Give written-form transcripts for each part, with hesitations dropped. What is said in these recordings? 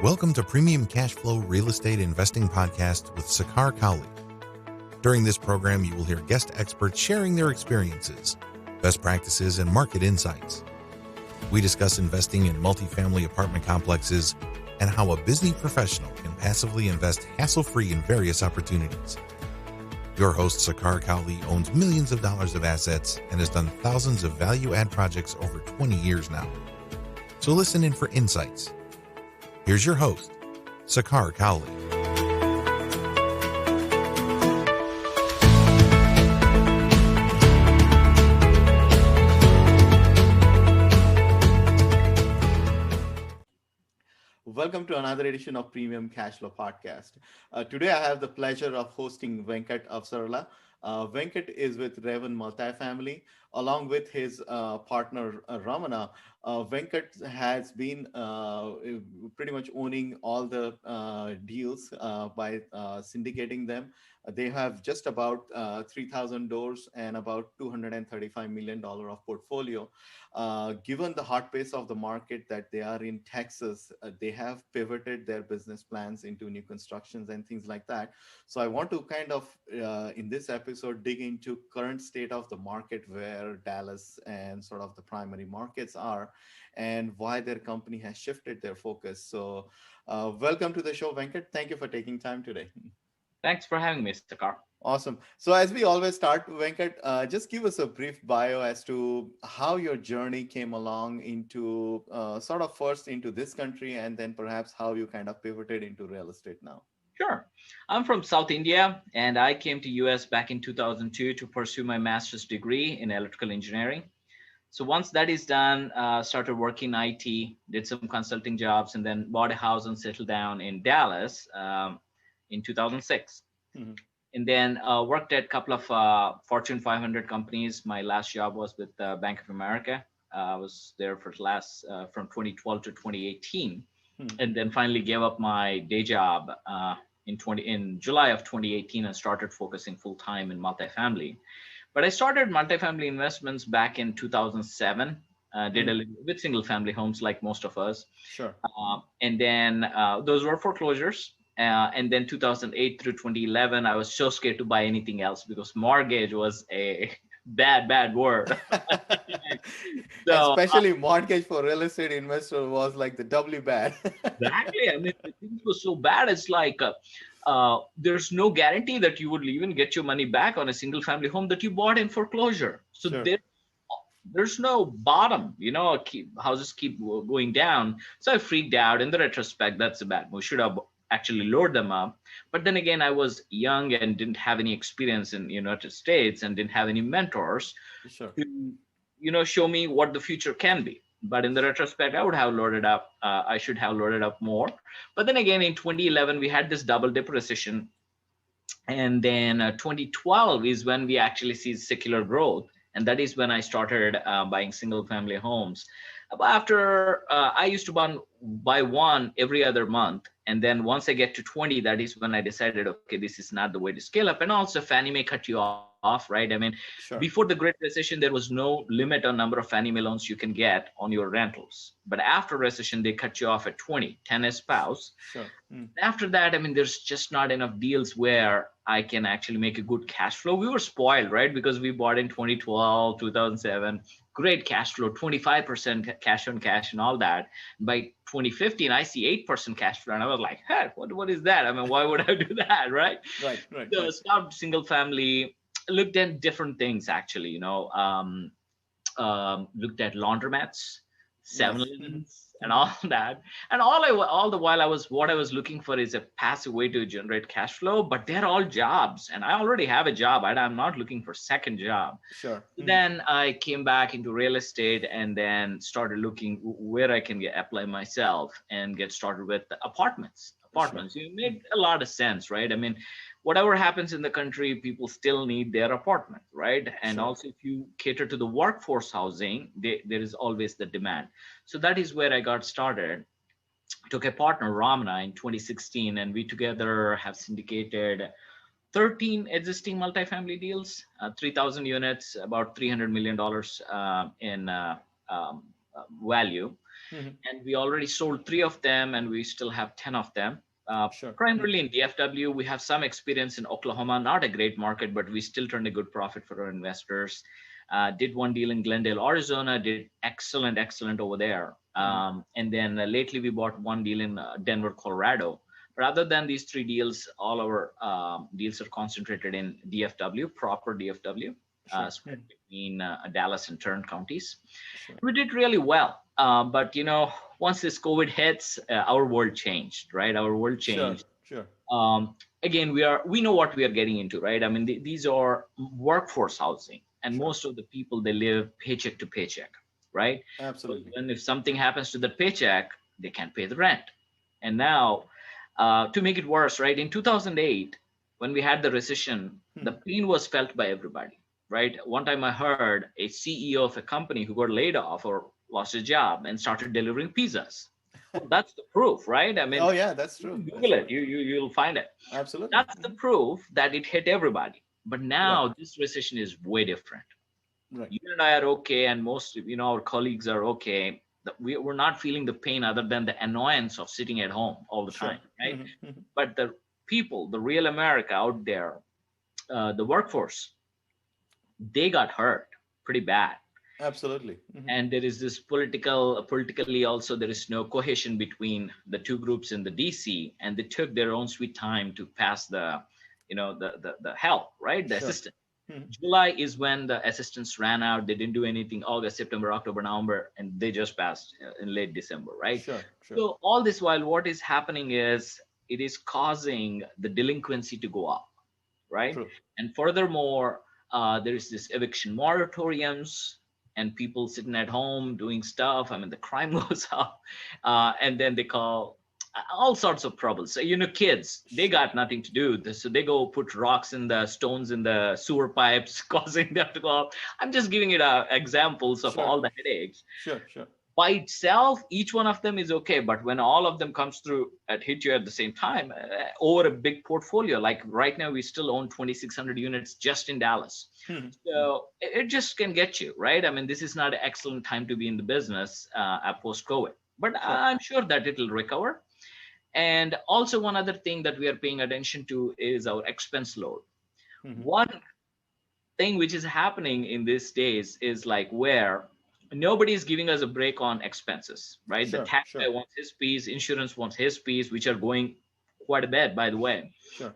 Welcome to Premium Cashflow Real Estate Investing Podcast with Sakar Cowley. During this program, you will hear guest experts sharing their experiences, best practices, and market insights. We discuss investing in multifamily apartment complexes and how a busy professional can passively invest hassle-free in various opportunities. Your host, Sakar Cowley, owns millions of dollars of assets and has done thousands of value-add projects over 20 years now. So listen in for insights. Here's your host, Sakar Cowley. Welcome to another edition of Premium Cashflow Podcast. Today, I have the pleasure of hosting Venkat Avasarala. Venkat is with Raven Multifamily, along with his partner Ramana. Venkat has been pretty much owning all the deals by syndicating them. They have just about 3,000 doors and about $235 million of portfolio. Given the hot pace of the market that they are in Texas, they have pivoted their business plans into new constructions and things like that. So I want to kind of, in this episode, dig into current state of the market where Dallas and sort of the primary markets are and why their company has shifted their focus. So welcome to the show, Venkat. Thank you for taking time today. Thanks for having me, Sakar. Awesome. So as we always start, Venkat, just give us a brief bio as to how your journey came along into sort of first into this country and then perhaps how you kind of pivoted into real estate now. Sure. I'm from South India, and I came to US back in 2002 to pursue my master's degree in electrical engineering. So once that is done, started working in IT, did some consulting jobs, and then bought a house and settled down in Dallas in 2006. Mm-hmm. And then worked at a couple of Fortune 500 companies. My last job was with Bank of America. I was there for from 2012 to 2018. Mm-hmm. And then finally gave up my day job in July of 2018 and started focusing full time in multifamily. But I started multifamily investments back in 2007. Did a little with single family homes like most of us. Sure. And then those were foreclosures. And then 2008 through 2011, I was so scared to buy anything else because mortgage was a bad word. So, especially mortgage for real estate investor was like the doubly bad. Exactly. I mean, the things were so bad. It's like there's no guarantee that you would even get your money back on a single family home that you bought in foreclosure. So Sure. There's no bottom, houses keep going down. So I freaked out. In the retrospect, that's a bad move. Should have actually lowered them up. But then again, I was young and didn't have any experience in United States and didn't have any mentors Sure. to, show me what the future can be. But in the retrospect, I would have loaded up. I should have loaded up more. But then again, in 2011, we had this double dip recession. And then 2012 is when we actually see secular growth. And that is when I started buying single family homes. After I used to buy one every other month. And then once I get to 20, that is when I decided, okay, this is not the way to scale up. And also Fannie Mae cut you off, right? I mean, Sure. Before the Great Recession, there was no limit on number of Fannie Mae loans you can get on your rentals. But after recession, they cut you off at 20, 10 as spouse. Sure. After that, I mean, there's just not enough deals where I can actually make a good cash flow. We were spoiled, right? Because we bought in 2012, 2007, great cash flow, 25% cash on cash and all that. By 2015, I see 8% cash flow. And I was like, hey, what is that? I mean, why would I do that, right? Right. So stopped single family, looked at different things, actually, looked at laundromats, 7-Elevens, and all that. And all the while what I was looking for is a passive way to generate cash flow, but they're all jobs. And I already have a job. I'm not looking for a second job. Sure. Then I came back into real estate and then started looking where I can apply myself and get started with apartments. Sure. It made a lot of sense, right? I mean, whatever happens in the country, people still need their apartment, right? And Sure. Also, if you cater to the workforce housing, there is always the demand. So that is where I got started. Took a partner, Ramana, in 2016, and we together have syndicated 13 existing multifamily deals, 3,000 units, about $300 million in value. Mhm. and we already sold 3 of them, and we still have 10 of them. Sure. Primarily in DFW, we have some experience in Oklahoma, not a great market, but we still turned a good profit for our investors. Did one deal in Glendale, Arizona, did excellent over there. And then lately we bought one deal in Denver, Colorado. But other than these 3 deals, all our deals are concentrated in DFW, proper DFW, Sure. spread between Dallas and Tarrant counties. Sure. We did really well. But once this COVID hits, our world changed, right? Our world Sure. changed. Sure. Again, we know what we are getting into, right? I mean, these are workforce housing, and Sure. most of the people, they live paycheck to paycheck, right? But Absolutely. when if something happens to the paycheck, they can't pay the rent. And now, to make it worse, right? In 2008, when we had the recession, the pain was felt by everybody, right? One time I heard a CEO of a company who got laid off or lost his job and started delivering pizzas. Well, that's the proof, right? I mean, Oh yeah, that's you true. can That's Google true. it. You'll find it. Absolutely. That's the proof that it hit everybody. But Right. now this recession is way different. Right. You and I are okay, and most our colleagues are okay. We're not feeling the pain other than the annoyance of sitting at home all the Sure. time, right? But the people, the real America out there, the workforce, they got hurt pretty bad. Absolutely. And there is this politically also, there is no cohesion between the two groups in the DC, and they took their own sweet time to pass the help, right? The Sure. assistance. July is when the assistance ran out. They didn't do anything. August, September, October, November, and they just passed in late December, right? Sure. Sure. So all this while, what is happening is it is causing the delinquency to go up, right? True. And furthermore, there is this eviction moratoriums, and people sitting at home doing stuff. I mean, the crime goes up, and then they call all sorts of troubles. So, kids, they got nothing to do. So they go put rocks in the stones in the sewer pipes, causing them to go up. I'm just giving it examples of Sure. all the headaches. Sure. Sure. By itself, each one of them is okay. But when all of them comes through and hit you at the same time over a big portfolio, like right now, we still own 2,600 units just in Dallas. So it just can get you, right? I mean, this is not an excellent time to be in the business post-COVID, but I'm sure that it'll recover. And also one other thing that we are paying attention to is our expense load. One thing which is happening in these days is like where nobody is giving us a break on expenses, right? Sure, The tax sure. guy wants his piece, insurance wants his piece, which are going quite a bit, by the way. Sure.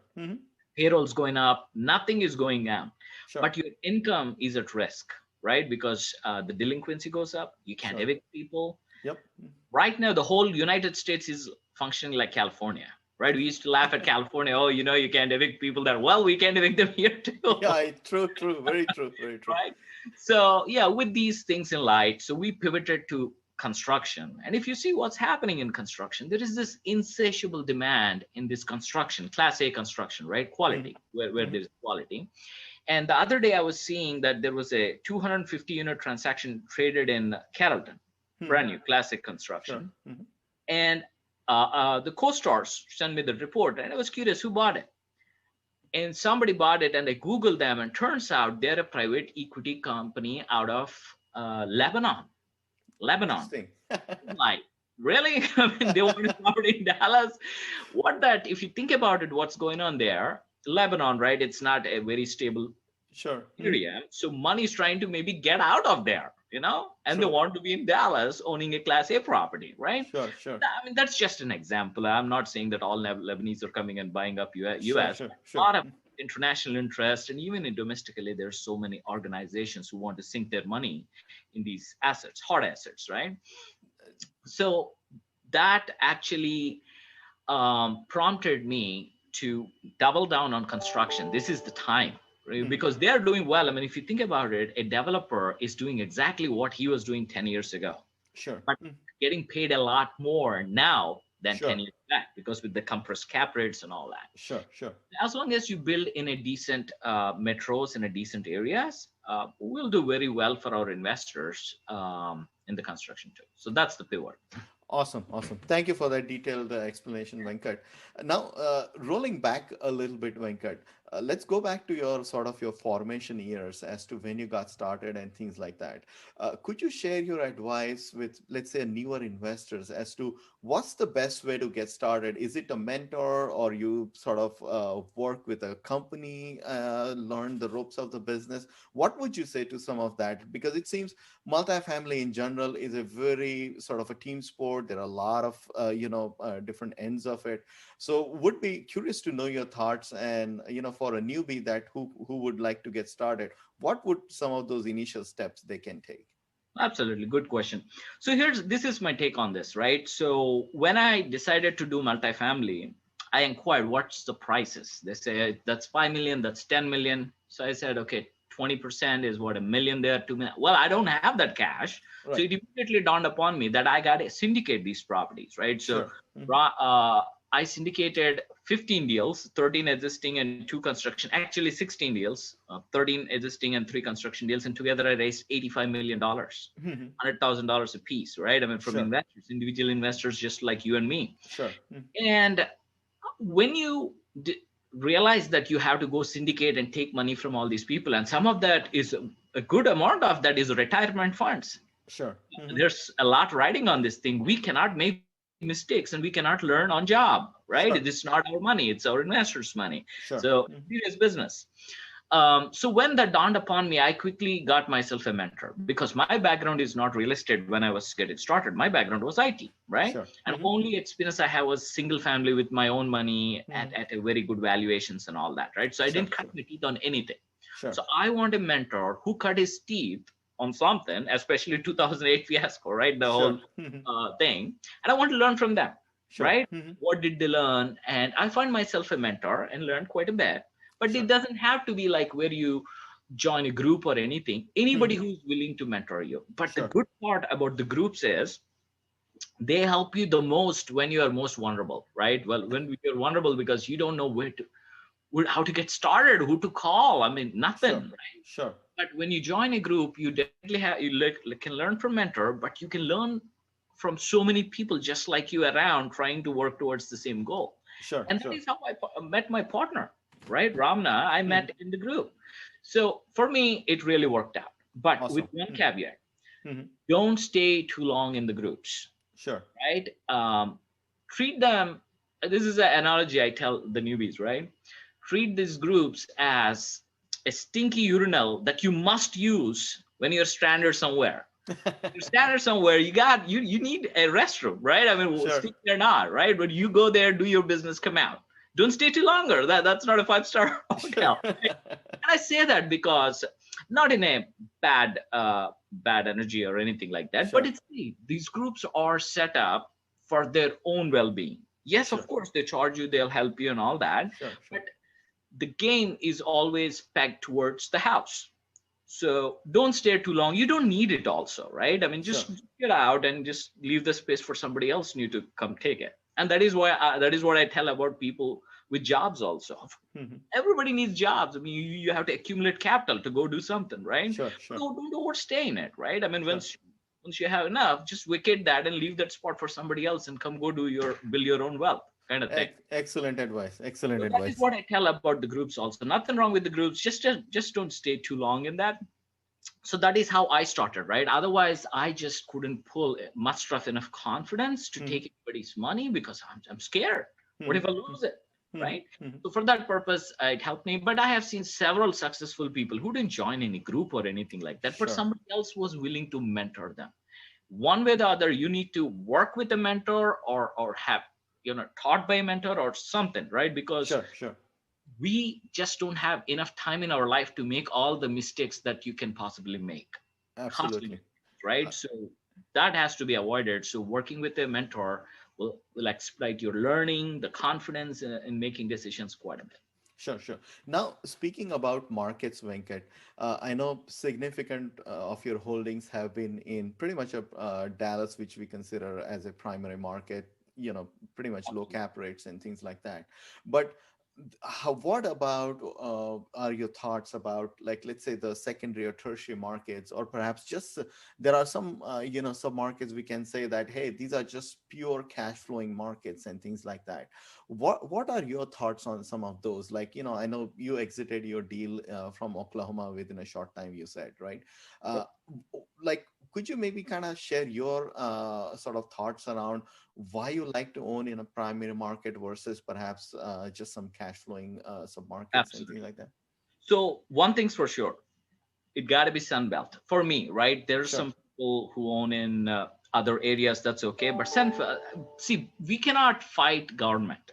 Payroll's going up, nothing is going down, Sure. but your income is at risk, right? Because the delinquency goes up, you can't Sure. evict people. Yep. Right now, the whole United States is functioning like California, right? We used to laugh at California. Oh, you can't evict people there. Well, we can't evict them here too. Yeah, true, very true, very true. Right. So yeah, with these things in light, so we pivoted to construction. And if you see what's happening in construction, there is this insatiable demand in this construction, Class A construction, right? Quality, where there's quality. And the other day I was seeing that there was a 250 unit transaction traded in Carrollton, brand new classic construction. Sure. And the co-stars sent me the report, and I was curious who bought it. And somebody bought it, and I Googled them, and turns out they're a private equity company out of Lebanon. Interesting. Like, really? I mean, they want to property in Dallas. If you think about it, what's going on there? Lebanon, right? It's not a very stable Sure. area. So money is trying to maybe get out of there, and they want to be in Dallas owning a Class A property, right? Sure. I mean, that's just an example. I'm not saying that all Lebanese are coming and buying up US. Sure. A lot of international interest, and even in domestically, there's so many organizations who want to sink their money in these assets, hard assets, right? So that actually prompted me to double down on construction. This is the time, right? Because they are doing well. I mean, if you think about it, a developer is doing exactly what he was doing 10 years ago. Sure. But getting paid a lot more now than Sure. 10 years back, because with the compressed cap rates and all that. Sure. As long as you build in a decent metros in a decent areas, we'll do very well for our investors in the construction too. So that's the pivot. Awesome. Thank you for that detailed explanation, Venkat. Now, rolling back a little bit, Venkat, Let's go back to your sort of your formation years as to when you got started and things like that. Could you share your advice with, let's say, newer investors as to what's the best way to get started? Is it a mentor, or you sort of work with a company, learn the ropes of the business? What would you say to some of that? Because it seems multifamily in general is a very sort of a team sport. There are a lot of different ends of it. So would be curious to know your thoughts, and for a newbie that who would like to get started, what would some of those initial steps they can take? Absolutely. Good question. So this is my take on this, right? So when I decided to do multifamily, I inquired what's the prices. They say that's 5 million, that's 10 million. So I said, okay, 20% is what, 1 million there, 2 million. Well, I don't have that cash. So Right. it immediately dawned upon me that I got to syndicate these properties, right? So Sure. I syndicated 15 deals, 13 existing and 2 construction, actually 16 deals, 13 existing and 3 construction deals. And together I raised $85 million, Mhm. $100,000 a piece, right? I mean, from Sure. investors, individual investors, just like you and me. Sure. Mhm. And when you realize that you have to go syndicate and take money from all these people, and some of that is a good amount of that is retirement funds. Sure. Mhm. There's a lot riding on this thing. We cannot make mistakes and we cannot learn on job, right? This is Sure. not our money, it's our investors' money. Sure. So Mhm. serious business. So when that dawned upon me, I quickly got myself a mentor, because my background is not real estate. When I was getting started, my background was IT, right? Sure. And Mhm. only experience I have was single family with my own money Mhm. at a very good valuations and all that, right? So I Sure. didn't cut Sure. my teeth on anything. Sure. So I want a mentor who cut his teeth on something, especially 2008 fiasco, right? The Sure. whole Mhm. thing. And I want to learn from them, Sure. right? Mhm. What did they learn? And I find myself a mentor and learned quite a bit. But it Sure. doesn't have to be like where you join a group or anything. Anybody Mhm. who's willing to mentor you. But the Sure. good part about the groups is they help you the most when you are most vulnerable, right? Well, when you're vulnerable because you don't know how to get started, who to call. I mean, nothing, Sure. right? Sure. But when you join a group, you definitely can learn from mentor, but you can learn from so many people just like you around trying to work towards the same goal. Sure. And that Sure. is how I met my partner, right? Ramana, I Mhm. met in the group. So for me, it really worked out. But with Awesome. one Mhm. caveat, Mhm. don't stay too long in the groups, Sure. right? Treat them, this is an analogy I tell the newbies, right? Treat these groups as a stinky urinal that you must use when you're stranded somewhere. You're stranded somewhere, you need a restroom, right? I mean, Sure. stinky or not, right? But you go there, do your business, come out. Don't stay too longer. That's not a 5-star Sure. hotel. And I say that because not in a bad energy or anything like that, but Sure. it's these groups are set up for their own well-being. Yes, of Sure. course, they charge you, they'll help you and all that, Sure. but Sure. the game is always pegged towards the house. So don't stay too long. You don't need it also, right? I mean, Sure. just get out and just leave the space for somebody else new to come take it. And that is why that is what I tell about people with jobs also. Mhm. Everybody needs jobs. I mean, you have to accumulate capital to go do something, right? Sure. Sure. Don't overstay in it, right? I mean, Sure. once you have enough, just vacate that and leave that spot for somebody else and come go do build your own wealth kind of thing. Excellent advice. Excellent So that is advice. what I tell about the groups also. Nothing wrong with the groups. Just don't stay too long in that. So that is how I started, right? Otherwise, I just couldn't pull much enough confidence to Mhm. take anybody's money because I'm scared. What if Mhm. I lose it, Mhm. right? Mhm. So for that purpose, it helped me. But I have seen several successful people who didn't join any group or anything like that, but Sure. somebody else was willing to mentor them. One way or the other, you need to work with a mentor or have taught by a mentor or something, right? Because Sure. Sure. we just don't have enough time in our life to make all the mistakes that you can possibly make, costly Absolutely. mistakes, right? So that has to be avoided. So working with a mentor will expedite your learning, the confidence in making decisions quite a bit. Sure, sure. Now, speaking about markets, Venkat, I know significant of your holdings have been in pretty much Dallas, which we consider as a primary market, pretty much low cap rates and things like that. But what about are your thoughts about, like, let's say the secondary or tertiary markets, or perhaps just there are some some markets we can say that, hey, these are just pure cash flowing markets and things like that. What are your thoughts on some of those? Like, I know you exited your deal from Oklahoma within a short time, you said, right? uh, like, could you maybe kind of share your sort of thoughts around why you like to own in a primary market versus perhaps just some cash flowing sub markets and things Absolutely. like that? So one thing's for sure, it got to be Sunbelt for me, right? There's Sure. some people who own in other areas, that's okay. But see, we cannot fight government,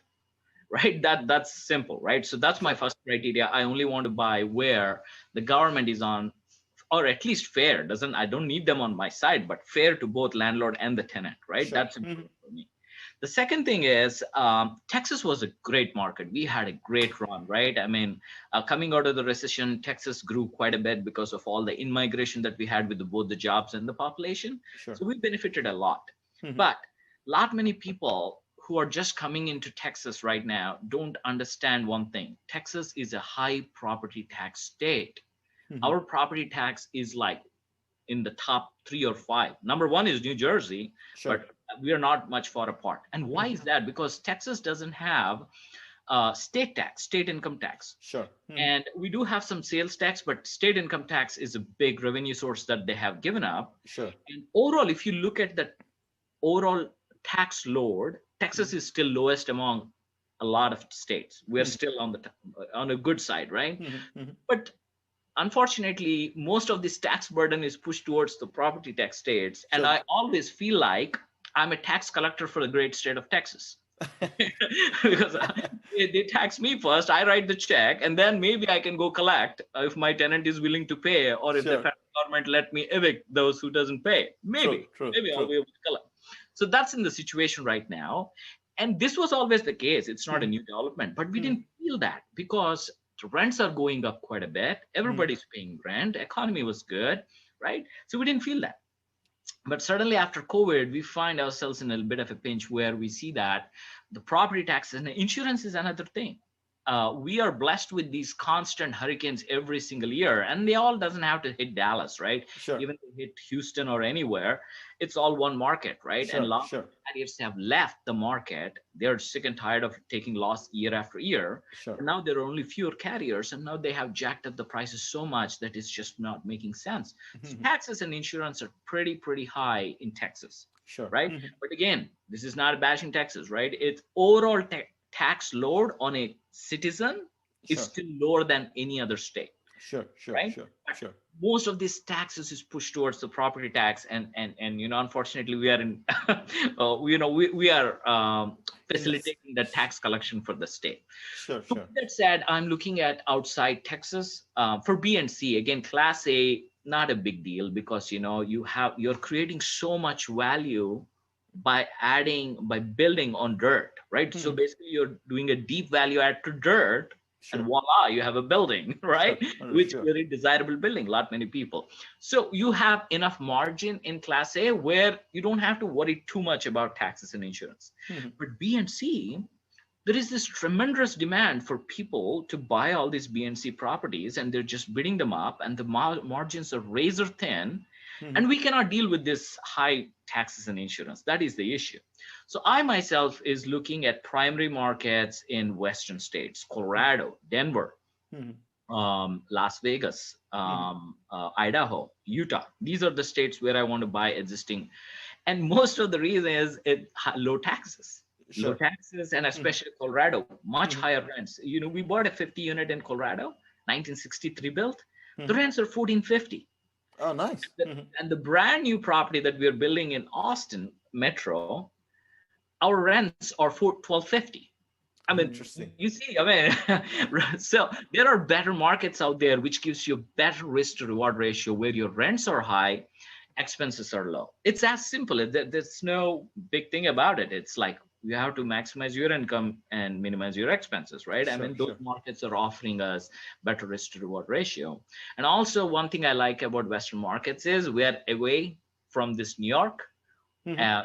right? That's simple, right? So that's my Sure. first criteria. I only want to buy where the government is on, or at least fair. Doesn't I don't need them on my side, but fair to both landlord and the tenant, right? Sure. That's Hmm. important for me. The second thing is Texas was a great market. We had a great run, right? I mean, coming out of the recession, Texas grew quite a bit because of all the in-migration that we had with both the jobs and the population. Sure. So we benefited a lot. Hmm. But lot many people who are just coming into Texas right now don't understand one thing. Texas is a high property tax state. Hmm. Our property tax is like in the top 3 or 5. Number one is New Jersey, Sure. but we are not much far apart. And why Hmm. is that? Because Texas doesn't have state tax, state income tax. Sure. Hmm. And we do have some sales tax, but state income tax is a big revenue source that they have given up. Sure. And overall, if you look at the overall tax load, Texas is still lowest among a lot of states. We're Hmm. still on a good side, right? Hmm. Hmm. But unfortunately, most of this tax burden is pushed towards the property tax states. And Sure. I always feel like I'm a tax collector for the great state of Texas. Because they tax me first, I write the check, and then maybe I can go collect if my tenant is willing to pay, or if the Sure. federal government let me evict those who doesn't pay. True. Maybe, True. maybe I'll True. be able to collect. So that's in the situation right now. And this was always the case. It's not a Hmm. new development, but we Hmm. didn't feel that because the rents are going up quite a bit. Hmm. Everybody's paying rent. Economy was good, right? So we didn't feel that. But suddenly after COVID, we find ourselves in a bit of a pinch where we see that the property taxes and insurance is another thing. We are blessed with these constant hurricanes every single year, and they all doesn't have to hit Dallas, right? Sure. Even if they hit Houston or anywhere, it's all one market, right? And a Sure. lot of Sure. carriers have left the market. They're sick and tired of taking loss year after year. Sure. And now there are only fewer carriers, and now they have jacked up the prices so much that it's just not making sense. So Hmm. taxes and insurance are pretty high in Texas, Sure. right? Hmm. But again, this is not bashing Texas, right? It's overall tax load on a citizen is Sure. still lower than any other state, Sure. Sure. right? Sure. But Sure. most of these taxes is pushed towards the property tax, and unfortunately, we are in, we are In this. facilitating the tax collection for the state. Sure. So Sure. with that said, I'm looking at outside Texas for B and C. Again, Class A, not a big deal because you're creating so much value by building on dirt, right? So Hmm. basically, you're doing a deep value add to dirt, and Sure. voila, you have a building, Sure. right? Which Sure. very desirable building, lot many people. So you have enough margin in Class A where you don't have to worry too much about taxes and insurance. Hmm. But B and C, there is this tremendous demand for people to buy all these B and C properties, and they're just bidding them up, and the margins are razor thin, Hmm. and we cannot deal with this high taxes and insurance. That is the issue. So I myself is looking at primary markets in Western states, Colorado, Denver, Hmm. Las Vegas, Hmm. Idaho, Utah. These are the states where I want to buy existing. And most of the reason is low taxes. Low Sure. taxes, and Hmm. especially Colorado, much Hmm. higher rents. We bought a 50 unit in Colorado, 1963 built. The Hmm. rents are 1450. Oh, nice. The- Hmm. And the brand new property that we are building in Austin Metro, our rents are for 1250. I mean, Interesting. you see, I mean, so there are better markets out there which gives you a better risk to reward ratio where your rents are high, expenses are low. It's as simple. There's no big thing about it. It's like you have to maximize your income and minimize your expenses, right? I Sure. mean, those Sure. markets are offering us better risk to reward ratio. And also, one thing I like about Western markets is we are away from this New York, Hmm. uh,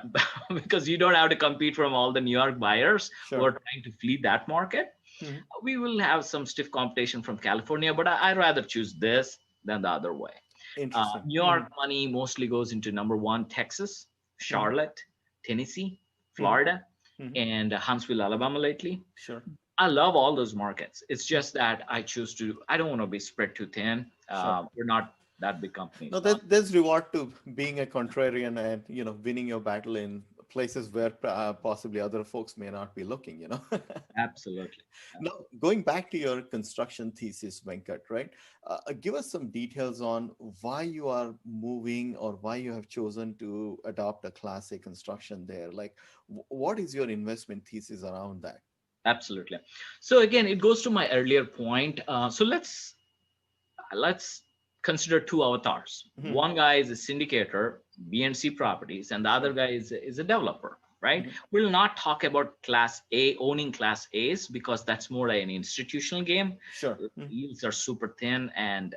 because you don't have to compete from all the New York buyers who Sure. are trying to flee that market. Mhm. We will have some stiff competition from California, but I rather choose this than the other way. Interesting. New York money mostly goes into number one, Texas, Mhm. Charlotte, Tennessee, Mhm. Florida, Mhm. and Huntsville, Alabama lately. Sure. I love all those markets. It's Mhm. just that I don't want to be spread too thin. Sure. We're not that big companies. No, there's reward to being a contrarian and winning your battle in places where possibly other folks may not be looking. Absolutely. Now, going back to your construction thesis, Venkat, right? Give us some details on why you are moving or why you have chosen to adopt a Class A construction there. Like, what is your investment thesis around that? Absolutely. So again, it goes to my earlier point. So let's consider two avatars. Mhm. One guy is a syndicator, B&C properties, and the other Sure. guy is a developer, right? Mhm. We'll not talk about class A owning class A's because that's more like an institutional game. Sure. Mhm. Yields are super thin and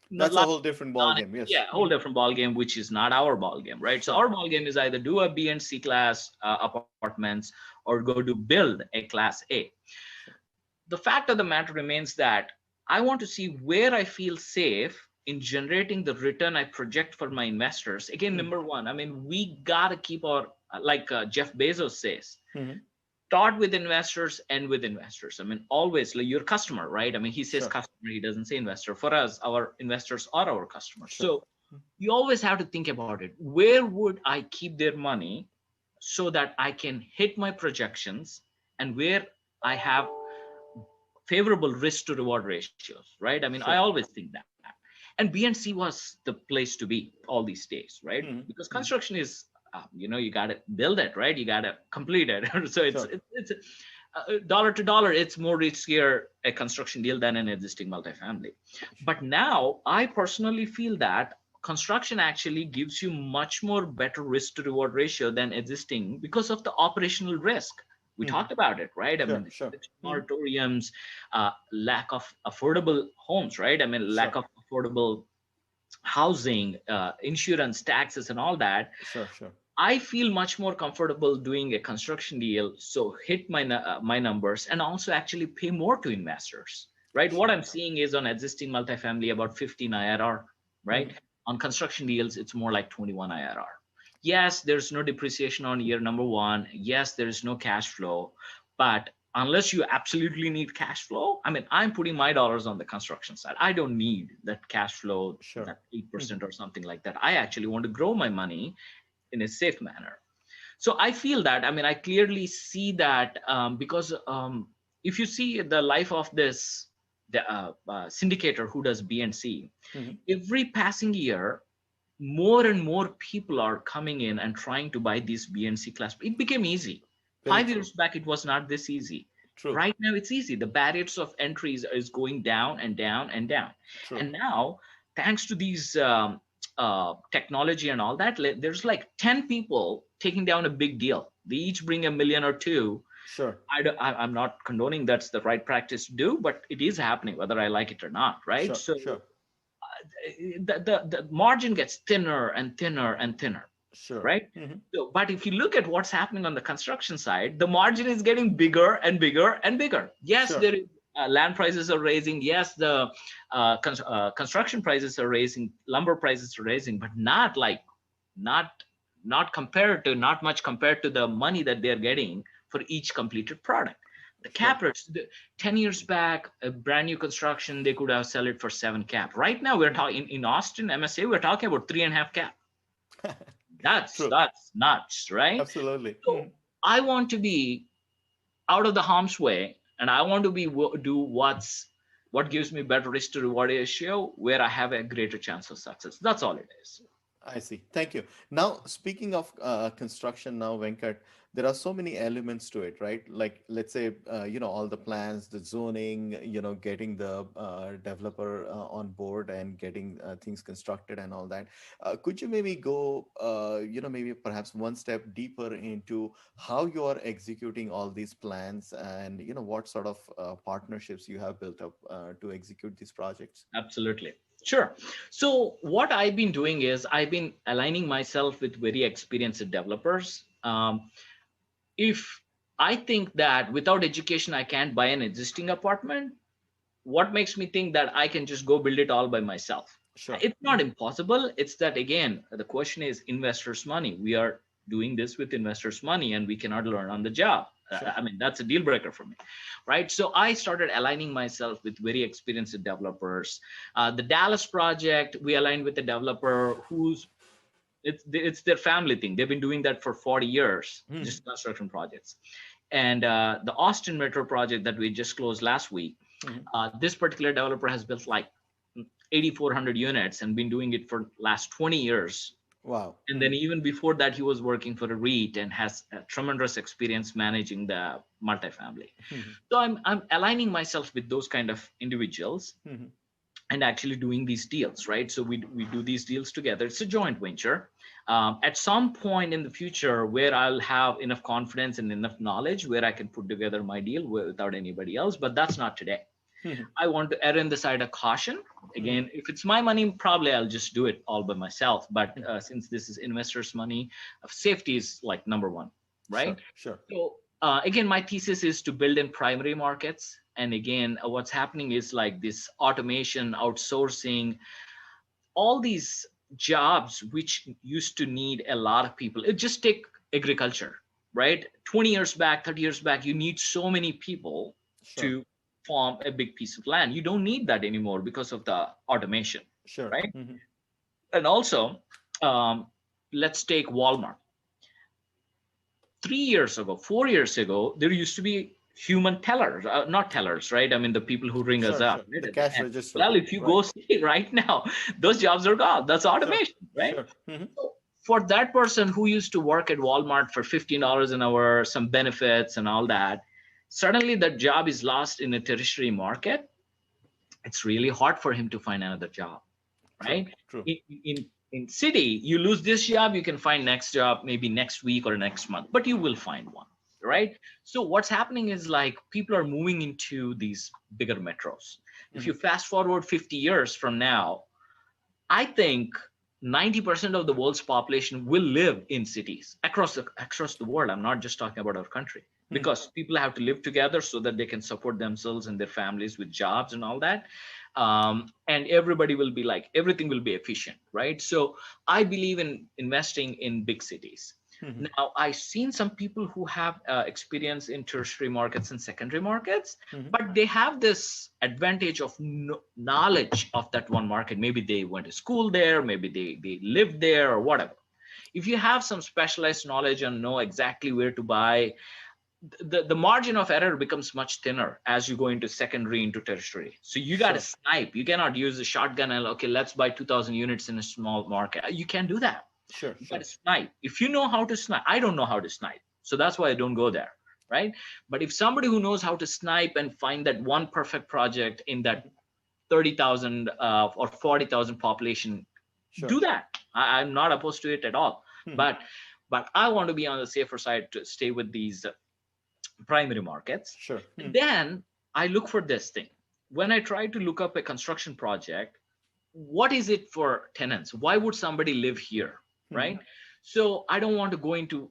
not That's a lot whole different ball game. Yes. yeah, whole different ball game, which is not our ball game, right? So Sure. our ball game is either do a B and C class apartments or go to build a class A. Sure. The fact of the matter remains that I want to see where I feel safe in generating the return I project for my investors. Again, Mhm. number one, I mean, we got to keep our, like Jeff Bezos says, Mhm. start with investors, end with investors. I mean, always like your customer, right? I mean, he says Sure. customer, he doesn't say investor. For us, our investors are our customers. Sure. So you always have to think about it. Where would I keep their money so that I can hit my projections and where I have favorable risk to reward ratios, right? I mean, I Sure. always think that. And BNC was the place to be all these days, right? Mhm. Because Mhm. construction is, you got to build it, right? You got to complete it. So Sure. it's dollar to dollar, it's more riskier a construction deal than an existing multifamily. But now I personally feel that construction actually gives you much more better risk to reward ratio than existing because of the operational risk. We Mhm. talked about it, right? I Sure. mean, Sure. the Mhm. moratoriums, lack of affordable homes, right? I mean, lack Sure. of affordable housing, insurance, taxes, and all that. Sure. Sure. I feel much more comfortable doing a construction deal, so hit my numbers and also actually pay more to investors, right? What Sure. I'm seeing is on existing multifamily about 15 IRR, right? Mhm. On construction deals, it's more like 21 IRR. Yes, there's no depreciation on year number one. Yes, there is no cash flow, but unless you absolutely need cash flow, I mean, I'm putting my dollars on the construction side. I don't need that cash flow, Sure. that Mhm. 8% or something like that. I actually want to grow my money in a safe manner. So I feel that, I mean, I clearly see that because if you see the life of this syndicator who does B and C, Mhm. every passing year, more and more people are coming in and trying to buy these B and C class. It became easy. Very 5 years true. back, it was not this easy. True. Right now, it's easy. The barriers of entries is going down and down and down. True. And now, thanks to these technology and all that, there's like 10 people taking down a big deal. They each bring a million or two. Sure. I'm not condoning that's the right practice to do, but it is happening, whether I like it or not, right? Sure. So Sure. the margin gets thinner and thinner and thinner, Sure. right? Mhm. So, but if you look at what's happening on the construction side, the margin is getting bigger and bigger and bigger. Yes, Sure. there is land prices are raising. Yes, the construction prices are raising, lumber prices are raising, but not like not not much compared to the money that they're getting for each completed product. The Sure. cap rates, 10 years back, a brand new construction, they could have sell it for 7 cap. Right now, we're talking in Austin, MSA, we're talking about 3.5 cap. That's True. nuts, right? Absolutely. So Mhm. I want to be out of the harm's way, and I want to do what gives me better risk to reward ratio, where I have a greater chance of success. That's all it is. I see. Thank you. Now, speaking of construction, now Venkat, there are so many elements to it, right? Like, let's say, all the plans, the zoning, getting the developer on board and getting things constructed and all that. Could you maybe go, maybe perhaps one step deeper into how you are executing all these plans and, what sort of partnerships you have built up to execute these projects? Absolutely. Sure. So what I've been doing is I've been aligning myself with very experienced developers. If I think that without education, I can't buy an existing apartment. What makes me think that I can just go build it all by myself? Sure. It's not impossible. It's that, again, the question is investors' money. We are doing this with investors' money and we cannot learn on the job. Sure. I mean, that's a deal breaker for me, right? So I started aligning myself with very experienced developers. The Dallas project, we aligned with a developer who's it's their family thing. They've been doing that for 40 years, just construction projects. And the Austin Metro project that we just closed last week, this particular developer has built like 8,400 units and been doing it for last 20 years. Wow. And then even before that, he was working for a REIT and has a tremendous experience managing the multifamily. So I'm aligning myself with those kind of individuals and actually doing these deals, right? So we do these deals together. It's a joint venture. At some point in the future where I'll have enough confidence and enough knowledge where I can put together my deal without anybody else, but that's not today. I want to err on the side of caution. Again, if it's my money, probably I'll just do it all by myself. But since this is investors' money, safety is like number one, right? Sure. So again, my thesis is to build in primary markets. And again, what's happening is like this automation, outsourcing, all these jobs which used to need a lot of people. It just take agriculture, right? 20 years back, 30 years back, you need so many people to farm a big piece of land. You don't need that anymore because of the automation, right? And also, let's take Walmart. 3 years ago, 4 years ago, there used to be human tellers, not tellers, right? I mean, the people who ring us up. The cash register. Well, if you go see right now, those jobs are gone. That's automation, right? So for that person who used to work at Walmart for $15 an hour, some benefits and all that, suddenly that job is lost in a tertiary market. It's really hard for him to find another job, right? True. In city, you lose this job, you can find next job maybe next week or next month, but you will find one, right? So what's happening is like people are moving into these bigger metros. If you fast forward 50 years from now, I think 90% of the world's population will live in cities across the world. I'm not just talking about our country, because people have to live together so that they can support themselves and their families with jobs and all that. And everybody will be like, everything will be efficient, right? So I believe in investing in big cities. Now, I've seen some people who have experience in tertiary markets and secondary markets, but they have this advantage of knowledge of that one market. Maybe they went to school there, maybe they lived there or whatever. If you have some specialized knowledge and know exactly where to buy, the margin of error becomes much thinner as you go into secondary, into tertiary. So you got to snipe. You cannot use a shotgun and, okay, let's buy 2,000 units in a small market. You can't do that. You got to snipe. If you know how to snipe, I don't know how to snipe. So that's why I don't go there, right? But if somebody who knows how to snipe and find that one perfect project in that 30,000 or 40,000 population, do that. I'm not opposed to it at all. But I want to be on the safer side to stay with these primary markets. And then I look for this thing. When I try to look up a construction project, what is it for tenants? Why would somebody live here, right? So I don't want to go into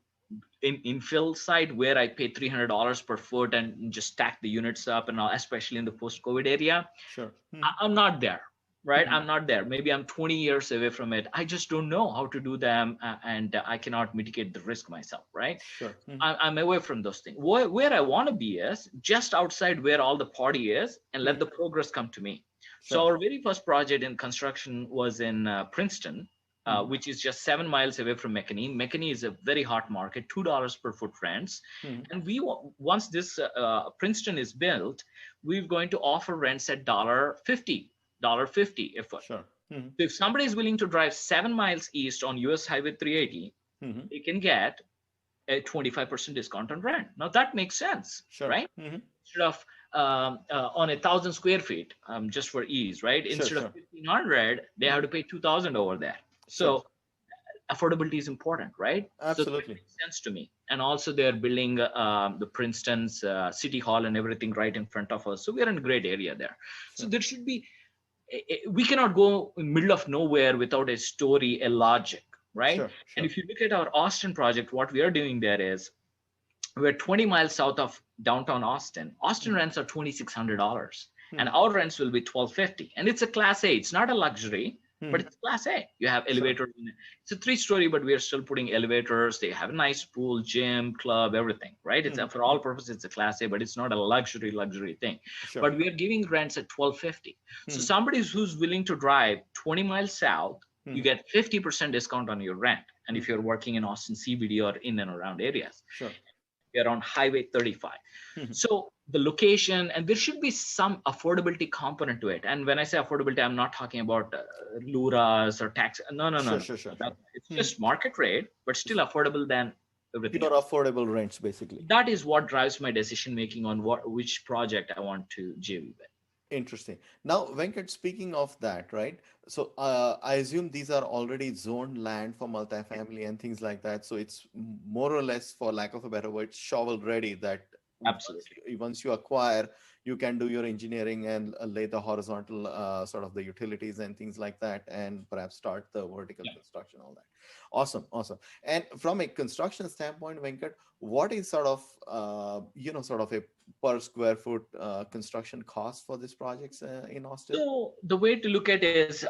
infill side where I pay $300 per foot and just stack the units up and all, especially in the post-COVID area. I'm not there, right? I'm not there. Maybe I'm 20 years away from it. I just don't know how to do them, and I cannot mitigate the risk myself, right? I'm away from those things. Where I want to be is just outside where all the party is, and let the progress come to me. So our very first project in construction was in Princeton, which is just 7 miles away from McKinney. McKinney is a very hot market, $2 per foot rents. And once this Princeton is built, we're going to offer rents at $1.50 a foot. So if somebody is willing to drive 7 miles east on US Highway 380, they can get a 25% discount on rent. Now that makes sense, right? Instead of on 1,000 square feet, just for ease, right? Instead of 1,500, they have to pay 2,000 over there. So affordability is important, right? Absolutely. So that makes sense to me. And also they're building the Princeton's City Hall and everything right in front of us. So we're in a great area there. So there should be, we cannot go in the middle of nowhere without a story, a logic, right? And if you look at our Austin project, what we are doing there is we're 20 miles south of downtown Austin. Austin rents are $2,600, and Hmm. our rents will be $1,250. And it's a Class A. It's not a luxury, but Hmm. it's Class A. You have Sure. elevators in it. It's a 3-story, but we are still putting elevators. They have a nice pool, gym, club, everything, right? It's Hmm. for all purposes, it's a Class A, but it's not a luxury thing. Sure. But we are giving rents at $1,250. So Hmm. somebody who's willing to drive 20 miles south, you Hmm. get 50% discount on your rent. And Hmm. if you're working in Austin CBD or in and around areas, Sure. you're on Highway 35. Hmm. So the location, and there should be some affordability component to it. And when I say affordability, I'm not talking about luras or tax. No, no, no, Sure. no. Sure. Sure. Sure. It's Hmm. just market rate, but still affordable than everything Pure else. affordable rents, basically. That is what drives my decision making on which project I want to JV with. Interesting. Now, Venkat, speaking of that, right? So, I assume these are already zoned land for multifamily and things like that. So it's more or less, for lack of a better word, shovel ready. That Absolutely. once you acquire, you can do your engineering and lay the horizontal sort of the utilities and things like that, and perhaps start the vertical Yeah. construction, all that. Awesome, awesome. And from a construction standpoint, Venkat, what is sort of sort of a per square foot construction cost for these projects in Austin? So the way to look at it is,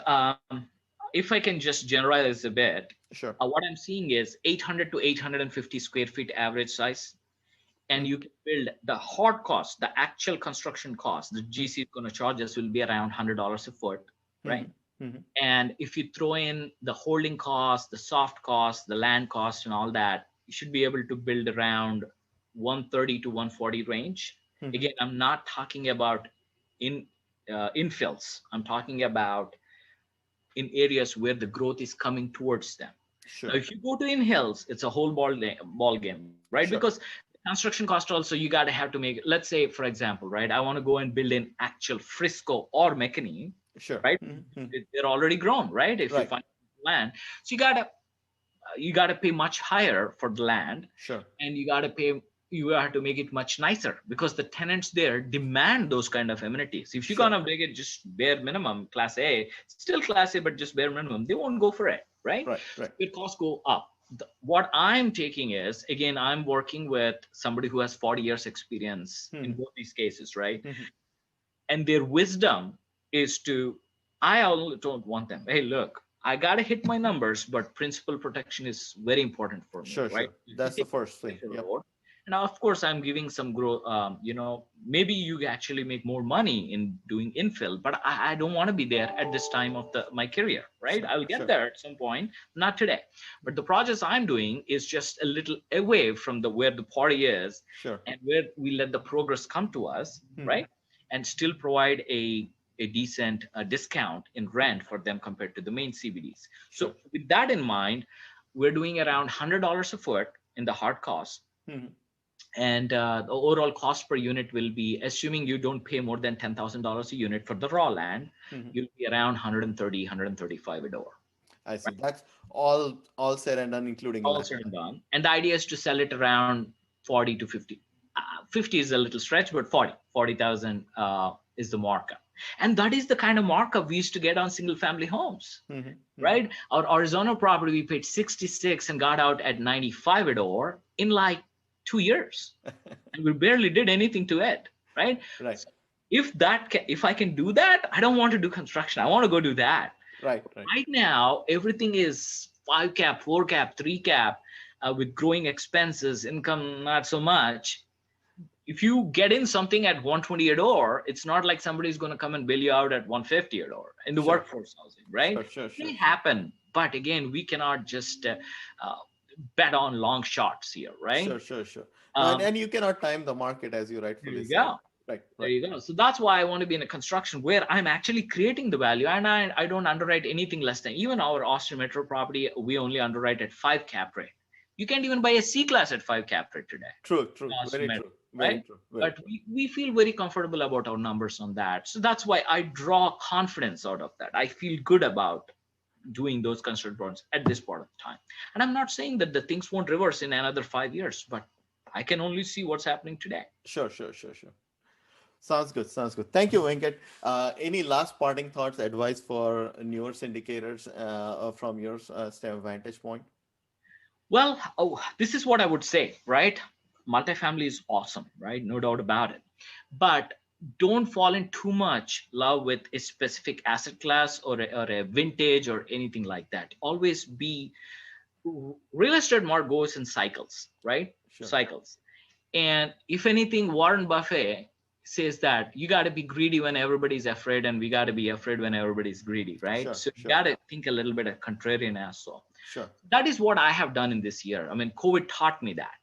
if I can just generalize a bit, Sure. what I'm seeing is 800 to 850 square feet average size. And Mm, you can build the hard cost, the actual construction cost, the mm, GC is going to charge us will be around $100 a foot, right? mhm, mhm. And if you throw in the holding cost, the soft cost, the land cost, and all that, you should be able to build around 130 to 140 range. Mhm. Again, I'm not talking about in infills. I'm talking about in areas where the growth is coming towards them. Now, Sure. if you go to in hills, it's a whole ball game, right? Because Sure. construction cost also, you got to have to make. Let's say, for example, right? I want to go and build in actual Frisco or McKinney, Sure. right? Mhm, mhm. They're already grown, right? If you Right. find land, so you gotta pay much higher for the land, Sure. and you have to make it much nicer because the tenants there demand those kind of amenities. If you're Sure. gonna make it just bare minimum class A, still class A, but just bare minimum, they won't go for it, right? Right. Right. Your costs go up. What I'm taking is, again, I'm working with somebody who has 40 years experience in Mhm, both these cases, right? mhm. And their wisdom is to, I don't want them, hey, look, I got to hit my numbers, but principal protection is very important for me, Sure. right? Sure. If you That's the take first a thing. Yep. road, and now, of course, I'm giving some growth, maybe you actually make more money in doing infill, but I don't want to be there at this time of my career, right? Sure. I'll get Sure. there at some point, not today. But the projects I'm doing is just a little away from where the party is, Sure. and where we let the progress come to us, Mhm, right? And still provide a decent discount in rent for them compared to the main CBDs. Sure. So with that in mind, we're doing around $100 a foot in the hard cost. Mhm. And the overall cost per unit will be, assuming you don't pay more than $10,000 a unit for the raw land, Mhm. you'll be around 130, 135 a door. I see. That's all said and done, including All land. said and done. And the idea is to sell it around 40 to 50. 50 is a little stretch, but 40,000 is the markup. And that is the kind of markup we used to get on single family homes, Mhm, mhm. right? Our Arizona property, we paid 66 and got out at 95 a door in like 2 years. And we barely did anything to it, right? Right. So if I can do that, I don't want to do construction. I want to go do that. Right. Right. Right now, everything is 5 cap, 4 cap, 3 cap, with growing expenses, income not so much. If you get in something at 120 a door, it's not like somebody's going to come and bail you out at 150 a door in the Sure. workforce housing, right? Sure. Sure. They Sure. Sure. happen, but again, we cannot just uh, bet on long shots here, right? Sure. Sure. Sure. No, Um, and you cannot time the market, as you there rightfully you said. go. Right. There Right. you go. So that's why I want to be in a construction where I'm actually creating the value, and I don't underwrite anything less than, even our Austin Metro property, we only underwrite at 5 cap rate. You can't even buy a C class at 5 cap rate today. True. True. Austin Very Metro, true. Very right? true. Very But true. we feel very comfortable about our numbers on that. So that's why I draw confidence out of that. I feel good about doing those construction bonds at this part of time. And I'm not saying that the things won't reverse in another 5 years, but I can only see what's happening today. Sure. Sure. Sure. Sure. Sounds good. Sounds good. Thank you, Venkat. Any last parting thoughts, advice for newer syndicators from your vantage point? Well, this is what I would say, right? multifamily is awesome, right? No doubt about it. But don't fall in too much love with a specific asset class or a vintage or anything like that. Always be real estate more goes in cycles, right? Sure. Cycles. And if anything, Warren Buffett says that you got to be greedy when everybody's afraid, and we got to be afraid when everybody's greedy, right? Sure, So you sure. got to think a little bit of contrarian as well. Sure. That is what I have done in this year. I mean, COVID taught me that.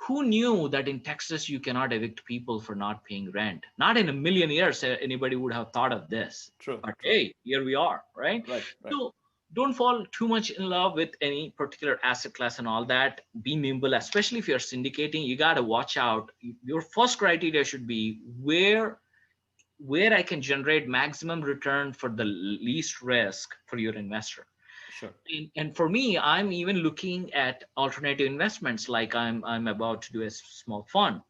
Who knew that in Texas you cannot evict people for not paying rent? Not in a million years anybody would have thought of this. True. But true. hey, here we are, right? Right. So don't fall too much in love with any particular asset class and all that. Be nimble, especially if you're syndicating. You got to watch out. Your first criteria should be where I can generate maximum return for the least risk for your investor. Sure. And for me, I'm even looking at alternative investments. Like I'm about to do a small fund,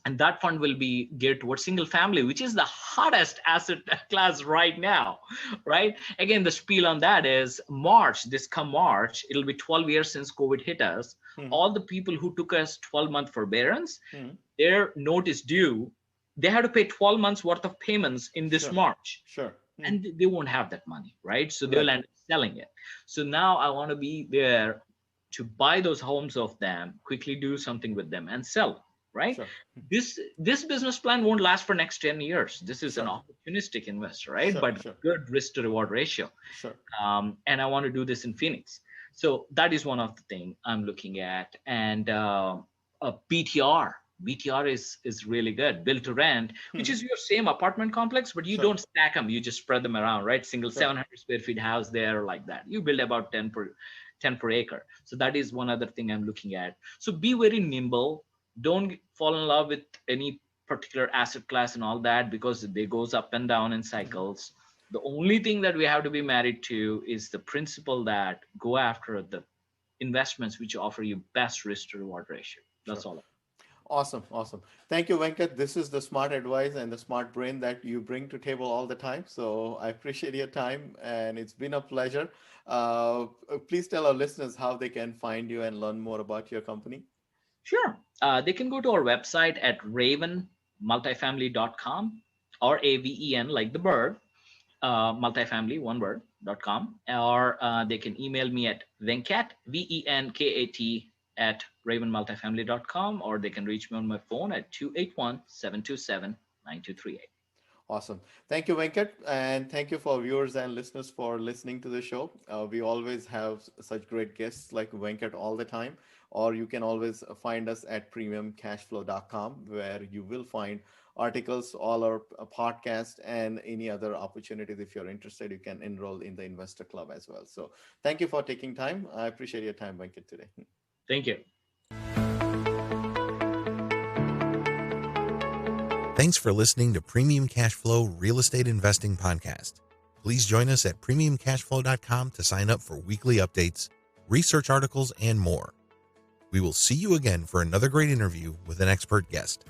and that fund will be geared towards single family, which is the hottest asset class right now, right? Again, the spiel on that is this come March, it'll be 12 years since COVID hit us. All the people who took us 12-month forbearance, their note is due. They have to pay 12 months worth of payments in this March. Sure. And they won't have that money, right? So they'll end up selling it. So now I want to be there to buy those homes of them, quickly do something with them and sell them, right? Sure. This business plan won't last for next 10 years. This is an opportunistic investor, right? But good risk to reward ratio. Sure. And I want to do this in Phoenix. So that is one of the things I'm looking at. And a BTR. BTR is really good. Build to rent, which is your same apartment complex, but you don't stack them. You just spread them around, right? Single 700 square feet house there like that. You build about 10 per acre. So that is one other thing I'm looking at. So be very nimble. Don't fall in love with any particular asset class and all that, because they goes up and down in cycles. The only thing that we have to be married to is the principle that go after the investments which offer you best risk to reward ratio. That's all. Awesome. Thank you, Venkat. This is the smart advice and the smart brain that you bring to table all the time. So I appreciate your time, and it's been a pleasure. Please tell our listeners how they can find you and learn more about your company. Sure. They can go to our website at ravenmultifamily.com, or AVEN like the bird, multifamily, one word, .com, or they can email me at Venkat, VENKAT, at ravenmultifamily.com, or they can reach me on my phone at 281-727-9238. Awesome. Thank you, Venkat. And thank you for viewers and listeners for listening to the show. We always have such great guests like Venkat all the time. Or you can always find us at premiumcashflow.com, where you will find articles, all our podcast, and any other opportunities. If you're interested, you can enroll in the investor club as well. So thank you for taking time. I appreciate your time, Venkat, today. Thank you. Thanks for listening to Premium Cashflow Real Estate Investing Podcast. Please join us at premiumcashflow.com to sign up for weekly updates, research articles, and more. We will see you again for another great interview with an expert guest.